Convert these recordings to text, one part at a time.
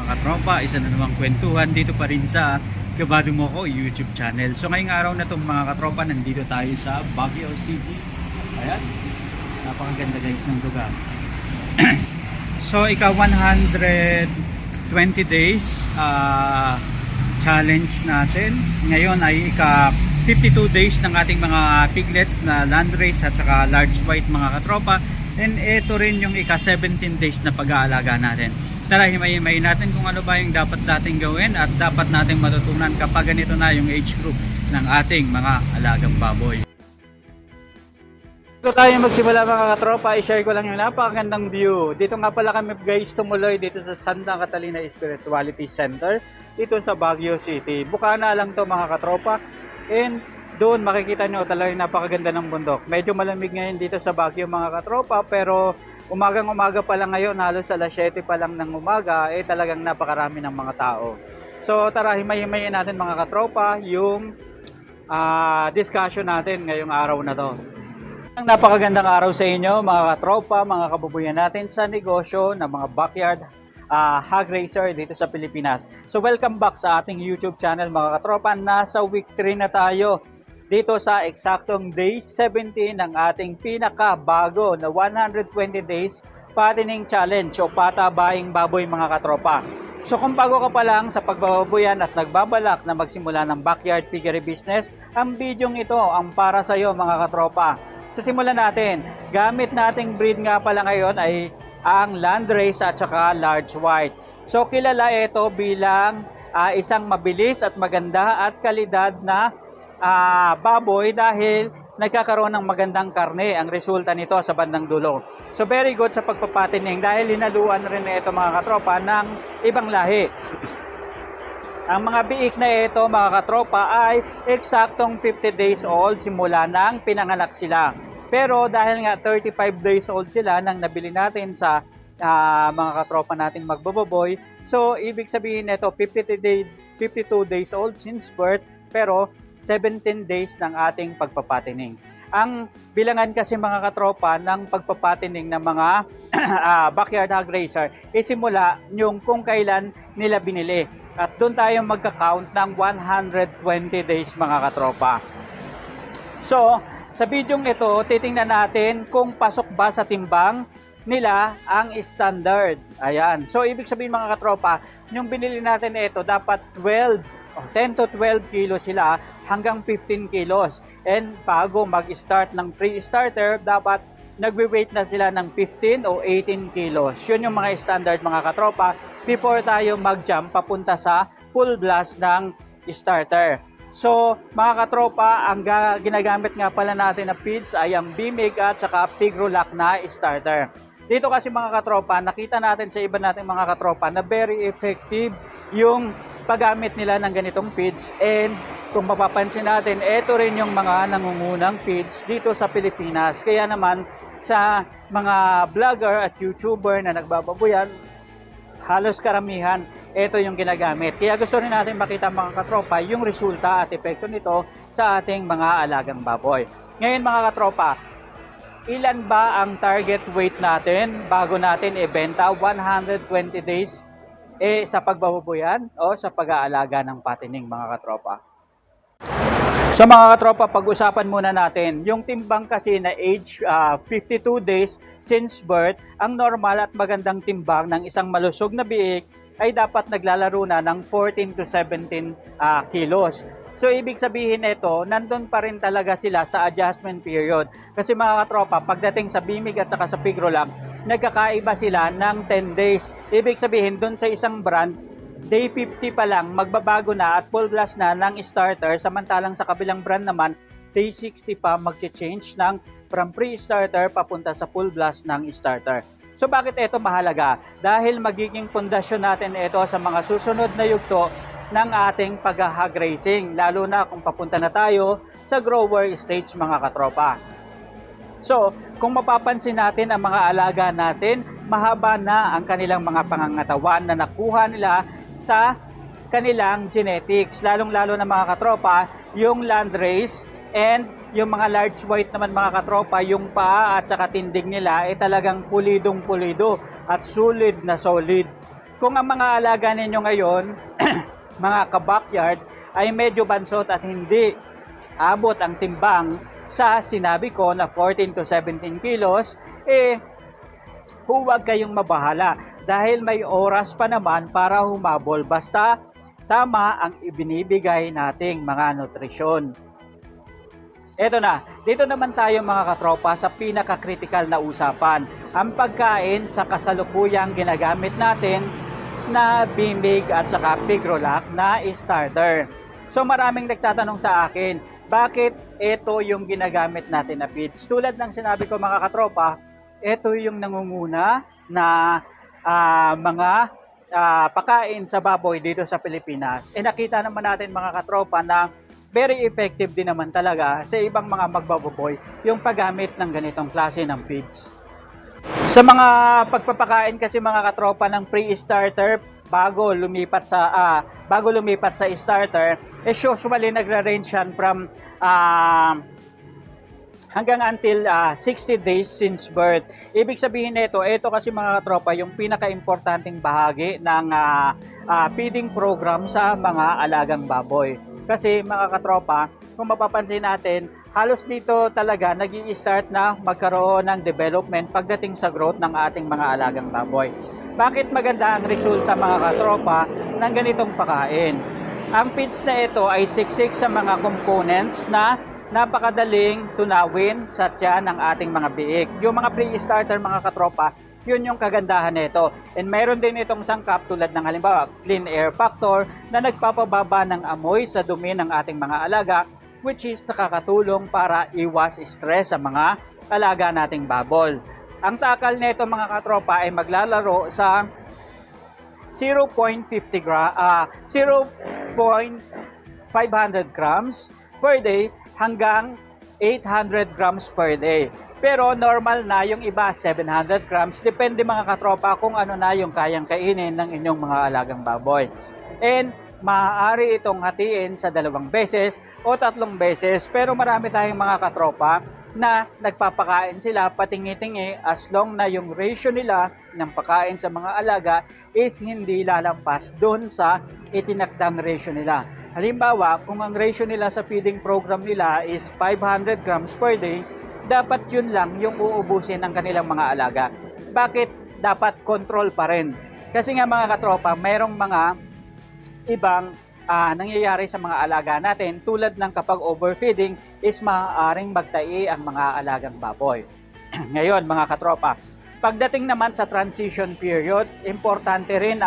Mga katropa, isa na namang kwentuhan dito pa rin sa Kabado Mo Ko YouTube channel. So ngayong araw na itong mga katropa, nandito tayo sa Baguio City. Ayan, napakaganda guys ng lugar. So ika 120 days challenge natin. Ngayon ay ika 52 days ng ating mga piglets na landrace at saka large white mga katropa. And ito rin yung ika 17 days na pag-aalaga natin. Tara, himay-himay natin kung ano ba yung dapat natin gawin at dapat natin matutunan kapag ganito na yung age group ng ating mga alagang baboy. Dito tayo magsimula mga katropa, i-share ko lang yung napakagandang view. Dito nga pala kami guys tumuloy dito sa Santa Catalina Spirituality Center dito sa Baguio City. Bukana lang to mga katropa, and doon makikita nyo talagang napakaganda ng bundok. Medyo malamig ngayon dito sa Baguio mga katropa, pero umagang-umaga pa lang ngayon, halos alas 7 pa lang ng umaga, talagang napakarami ng mga tao. So tara, himay-himayin natin mga katropa yung discussion natin ngayong araw na to. Ang napakagandang araw sa inyo mga katropa, mga kababuyan natin sa negosyo ng mga backyard hog racer dito sa Pilipinas. So welcome back sa ating YouTube channel mga katropa. Nasa week 3 na tayo dito sa eksaktong day 17 ng ating pinakabago na 120 days fattening challenge o patabaying baboy mga katropa. So kung bago ka pa lang sa pagbababoyan at nagbabalak na magsimula ng backyard piggery business, ang bidyong ito ang para sa iyo mga katropa. Sa simulan natin, gamit nating breed nga pala ngayon ay ang landrace at saka large white. So kilala ito bilang isang mabilis at maganda at kalidad na baboy dahil nagkakaroon ng magandang karne ang resulta nito sa bandang dulo. So very good sa pagpapatining dahil hinaluan rin na ito mga katropa ng ibang lahi. Ang mga biik na ito mga katropa ay eksaktong 50 days old simula nang pinanganak sila. Pero dahil nga 35 days old sila nang nabili natin sa mga katropa nating magbababoy, so ibig sabihin nito 52 days old since birth, pero 17 days ng ating pagpapatining. Ang bilangan kasi mga katropa ng pagpapatining ng mga backyard hog racer isimula yung kung kailan nila binili. At doon tayo magka-count ng 120 days mga katropa. So, sa bidyong ito, titingnan natin kung pasok ba sa timbang nila ang standard. Ayan. So, ibig sabihin mga katropa, yung binili natin ito dapat 10 to 12 kilos sila hanggang 15 kilos. And bago mag-start ng pre-starter, dapat nagwe-weight na sila ng 15 o 18 kilos. Yun yung mga standard mga katropa before tayo mag-jump papunta sa full blast ng starter. So mga katropa, ang ginagamit nga pala natin na feeds ay ang Bimig at saka Pigrolac na starter. Dito kasi mga katropa, nakita natin sa iba nating mga katropa na very effective yung paggamit nila ng ganitong feeds, and kung mapapansin natin, ito rin yung mga nangungunang feeds dito sa Pilipinas. Kaya naman sa mga vlogger at YouTuber na nagbababoyan, halos karamihan ito yung ginagamit. Kaya gusto rin natin makita mga katropa yung resulta at epekto nito sa ating mga alagang baboy. Ngayon mga katropa, ilan ba ang target weight natin bago natin ibenta 120 days sa pagbababoyan o sa pag-aalaga ng patining mga katropa? So mga katropa, pag-usapan muna natin yung timbang kasi na age 52 days since birth. Ang normal at magandang timbang ng isang malusog na biik ay dapat naglalaro na ng 14 to 17 kilos. So ibig sabihin nito, nandun pa rin talaga sila sa adjustment period. Kasi mga katropa, pagdating sa Bimig at saka sa Pigrolac, nagkakaiba sila ng 10 days. Ibig sabihin, dun sa isang brand, day 50 pa lang, magbabago na at full blast na ng starter. Samantalang sa kabilang brand naman, day 60 pa mag-change ng from pre-starter papunta sa full blast ng starter. So bakit ito mahalaga? Dahil magiging pundasyon natin ito sa mga susunod na yugto ng ating pag-hog racing, lalo na kung papunta na tayo sa grower stage mga katropa. So, kung mapapansin natin ang mga alaga natin, mahaba na ang kanilang mga pangangatawan na nakuha nila sa kanilang genetics, lalong-lalo na mga katropa, yung landrace and yung mga large white naman mga katropa, yung paa at saka tindig nila ay talagang pulidong-pulido at solid na solid. Kung ang mga alaga ninyo ngayon, mga ka-backyard, ay medyo bansot at hindi abot ang timbang sa sinabi ko na 14 to 17 kilos, huwag kayong mabahala dahil may oras pa naman para humabol basta tama ang ibinibigay nating mga nutrisyon. Eto na, dito naman tayo mga katropa sa pinaka-critical na usapan, ang pagkain sa kasalukuyang ginagamit natin na Bimig at saka Pigrolac na starter. So maraming nagtatanong sa akin, bakit ito yung ginagamit natin na feeds? Tulad ng sinabi ko mga katropa, ito yung nangunguna na mga pakain sa baboy dito sa Pilipinas. Nakita naman natin mga katropa na very effective din naman talaga sa ibang mga magbababoy yung paggamit ng ganitong klase ng feeds. Sa mga pagpapakain kasi mga katropa ng pre-starter, bago lumipat sa starter, usually nagra-range yan from hanggang until 60 days since birth. Ibig sabihin nito, ito kasi mga katropa yung pinaka-importanting bahagi ng feeding program sa mga alagang baboy. Kasi mga katropa, kung mapapansin natin, halos dito talaga nag-i-start na magkaroon ng development pagdating sa growth ng ating mga alagang baboy. Bakit maganda ang resulta mga katropa ng ganitong pakain? Ang feeds na ito ay siksik sa mga components na napakadaling tunawin sa tiyan ng ating mga biik. Yung mga pre-starter mga katropa, yun yung kagandahan nito. And meron din itong sangkap tulad ng halimbawa clean air factor na nagpapababa ng amoy sa dumi ng ating mga alaga, which is nakakatulong para iwas stress sa mga alaga nating babol. Ang takal nito mga katropa ay maglalaro sa 0.500 grams per day hanggang 800 grams per day. Pero normal na yung iba 700 grams. Depende mga katropa kung ano na yung kayang kainin ng inyong mga alagang baboy. And maaari itong hatiin sa 2 beses o 3 beses. Pero marami tayong mga katropa na nagpapakain sila patingi-tingi as long na yung ratio nila ng pagkain sa mga alaga is hindi lalampas doon sa itinakdang ratio nila. Halimbawa, kung ang ratio nila sa feeding program nila is 500 grams per day, dapat yun lang yung uubusin ng kanilang mga alaga. Bakit dapat control pa rin? Kasi nga mga katropa, mayroong mga ibang nangyayari sa mga alaga natin tulad ng kapag overfeeding is maaaring magtai ang mga alagang baboy. Ngayon mga katropa, pagdating naman sa transition period, importante rin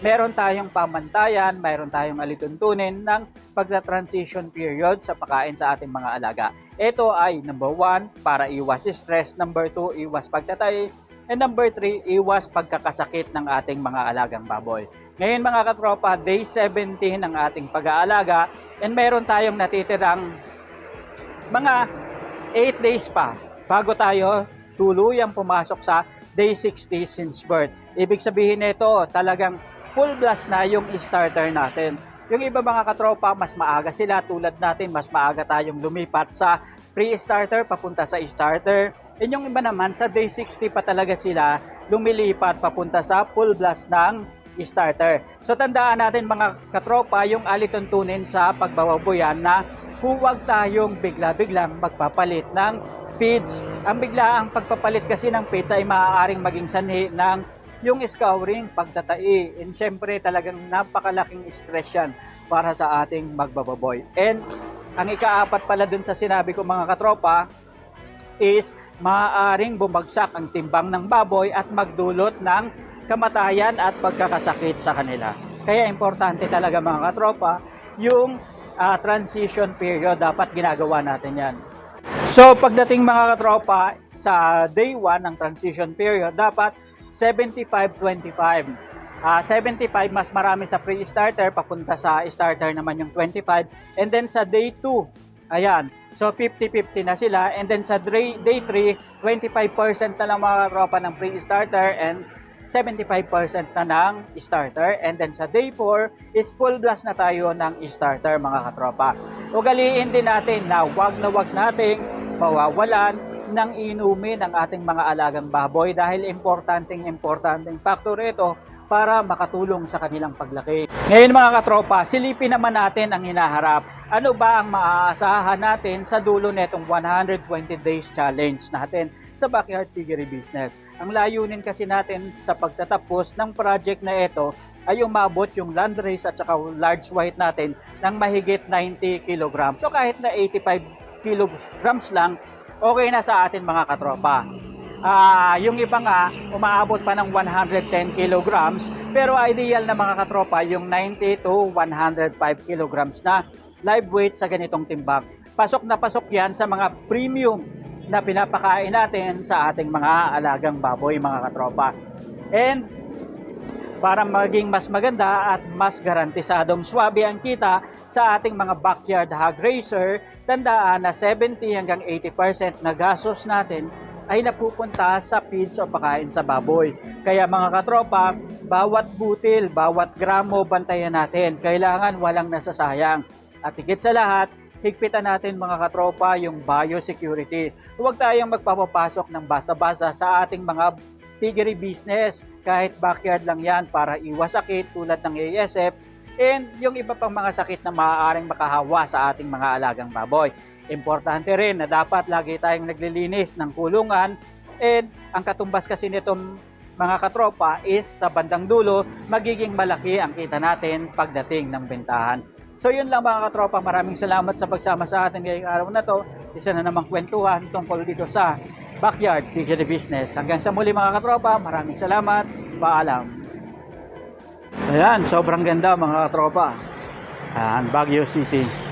meron tayong pamantayan, meron tayong alituntunin ng pagta-transition period sa pagkain sa ating mga alaga. Ito ay number 1, para iwas stress, number 2, iwas pagtatay, and number 3, iwas pagkakasakit ng ating mga alagang baboy. Ngayon mga katropa, day 17 ng ating pag-aalaga, and meron tayong natitirang mga 8 days pa bago tayo tuluyang pumasok sa day 60 since birth. Ibig sabihin nito, talagang full blast na yung starter natin. Yung iba mga katropa, mas maaga sila tulad natin, mas maaga tayong lumipat sa pre-starter papunta sa starter. And yung iba naman, sa day 60 pa talaga sila lumilipat papunta sa full blast ng starter. So tandaan natin mga katropa, yung alituntunin sa pagbababoyan na huwag tayong bigla-biglang magpapalit ng feeds. Ang biglaang pagpapalit kasi ng feeds ay maaaring maging sanhi ng yung scouring, pagtatai, and syempre talagang napakalaking stress yan para sa ating magbababoy. And ang ika-4 pala dun sa sinabi ko mga katropa is maaaring bumagsak ang timbang ng baboy at magdulot ng kamatayan at pagkakasakit sa kanila. Kaya importante talaga mga katropa, yung transition period dapat ginagawa natin yan. So pagdating mga katropa sa day 1 ng transition period, dapat 75-25. 75 mas marami sa pre-starter, papunta sa starter naman yung 25. And then sa day 2, ayan, so 50-50 na sila. And then sa day 3, 25% na lang mga tropa ng pre-starter and 75% na ng starter. And then sa day 4 is full blast na tayo ng starter mga katropa. Ugaliin din natin na wag nating mawawalan ng inumin ng ating mga alagang baboy dahil importanteng factor ito para makatulong sa kanilang paglaki. Ngayon mga katropa, silipin naman natin ang hinaharap. Ano ba ang maaasahan natin sa dulo netong 120 days challenge natin sa Backyard Piggery Business? Ang layunin kasi natin sa pagtatapos ng project na ito ay umabot yung land race at saka large white natin ng mahigit 90 kg. So kahit na 85 kilograms lang, okay na sa atin mga katropa. Yung iba nga, umaabot pa ng 110 kilograms, pero ideal na mga katropa, yung 90 to 105 kilograms na live weight sa ganitong timbang. Pasok na pasok yan sa mga premium na pinapakain natin sa ating mga alagang baboy mga katropa. And para maging mas maganda at mas garantisadong swabe ang kita sa ating mga backyard hog raiser, tandaan na 70 hanggang 80% na gastos natin ay napupunta sa feeds o pakain sa baboy. Kaya mga katropa, bawat butil, bawat gramo bantayan natin. Kailangan walang nasasayang. At higit sa lahat, higpitan natin mga katropa yung biosecurity. Huwag tayong magpapapasok ng basta-basta sa ating mga piggery business. Kahit backyard lang yan para iwas sakit tulad ng ASF and yung iba pang mga sakit na maaaring makahawa sa ating mga alagang baboy. Importante rin na dapat lagi tayong naglilinis ng kulungan and ang katumbas kasi nitong mga katropa is sa bandang dulo magiging malaki ang kita natin pagdating ng bentahan. So yun lang mga katropa, maraming salamat sa pagsama sa atin ngayong araw na to. Isa na namang kwentuhan tungkol dito sa Backyard Piggery Business. Hanggang sa muli mga katropa, maraming salamat. Paalam. Ayan, sobrang ganda mga katropa. Ayan, Baguio City.